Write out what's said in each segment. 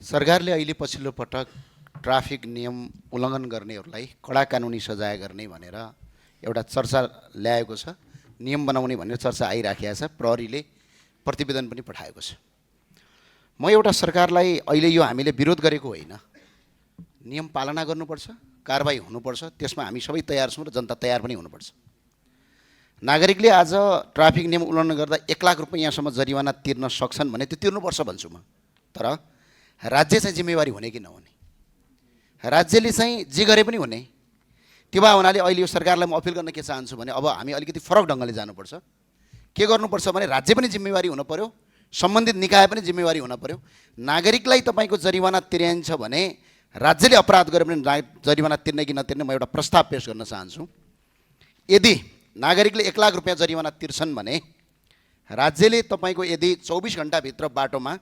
सरकारले अहिले पछिल्लो पटक ट्राफिक नियम उल्लङ्घन गर्नेहरूलाई कडा कानुनी सजाय गर्ने भनेर एउटा चर्चा ल्याएको छ। नियम बनाउने भनेर चर्चा आइराखेको छ। प्रहरीले प्रतिवेदन पनि पठाएको छ। म एउटा सरकारलाई अहिले यो हामीले विरोध गरेको होइन, नियम पालना गर्नुपर्छ, कारबाही हुनुपर्छ, त्यसमा हामी सबै तयार छौँ र जनता तयार पनि हुनुपर्छ। नागरिकले आज ट्राफिक नियम उल्लङ्घन गर्दा 1 लाख रुपैयाँसम्म जरिवाना तिर्न सक्छन् भने त्यो तिर्नुपर्छ भन्छु म। तर राज्य चाहिँ जिम्मेवारी हुने कि नहुने, राज्यले चाहिँ जे गरे पनि हुने, त्यो भए हुनाले अहिले यो सरकारलाई म अपिल गर्न के चाहन्छु भने अब हामी अलिकति फरक ढङ्गले जानुपर्छ। के गर्नुपर्छ भने राज्य पनि जिम्मेवारी हुन पर्यो, सम्बन्धित निकाय पनि जिम्मेवारी हुन पर्यो। नागरिकलाई तपाईँको जरिवाना तिर्याइन्छ भने राज्यले अपराध गर्यो भने जरिवाना तिर्ने कि नतिर्ने म एउटा प्रस्ताव पेश गर्न चाहन्छु। यदि नागरिकले 1 लाख रुपैयाँ जरिवाना तिर्छन् भने राज्यले तपाईँको यदि 24 घण्टाभित्र बाटोमा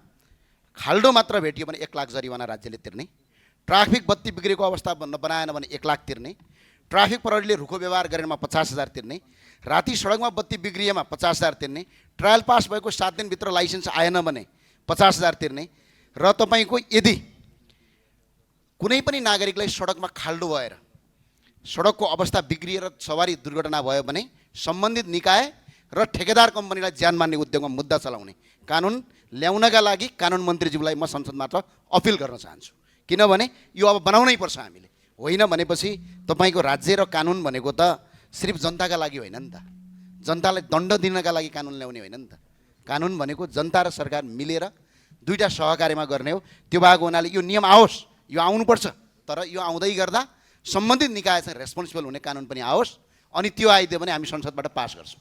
खाल्डो मात्र भेटियो भने 1 लाख जरिवाना राज्यले तिर्ने, ट्राफिक बत्ती बिग्रेको अवस्था बनाएन भने 1 लाख तिर्ने, ट्राफिक प्रहरीले रुखो व्यवहार गरेमा 50,000 तिर्ने, राति सडकमा बत्ती बिग्रिएमा 50,000 तिर्ने, ट्रायल पास भएको 7 दिनभित्र लाइसेन्स आएन भने 50,000 तिर्ने र तपाईँको यदि कुनै पनि नागरिकलाई सडकमा खाल्डो भएर सडकको अवस्था बिग्रिएर सवारी दुर्घटना भयो भने सम्बन्धित निकाय र ठेकेदार कम्पनीलाई ज्यान मार्ने उद्योगमा मुद्दा चलाउने कानुन ल्याउनका लागि कानुन मन्त्रीज्यूलाई म संसदबाट अपिल गर्न चाहन्छु। किनभने यो अब बनाउनै पर्छ हामीले, होइन भनेपछि तपाईँको राज्य र कानुन भनेको त सिर्फ जनताका लागि होइन नि त, जनतालाई दण्ड दिनका लागि कानुन ल्याउने होइन नि त। कानुन भनेको जनता र सरकार मिलेर दुईटा सहकार्यमा गर्ने हो। त्यो भएको हुनाले यो नियम आओस्, यो आउनुपर्छ, तर यो आउँदै गर्दा सम्बन्धित निकाय चाहिँ रेस्पोन्सिबल हुने कानुन पनि आओस्, अनि त्यो आइदियो भने हामी संसदबाट पास गर्छौँ।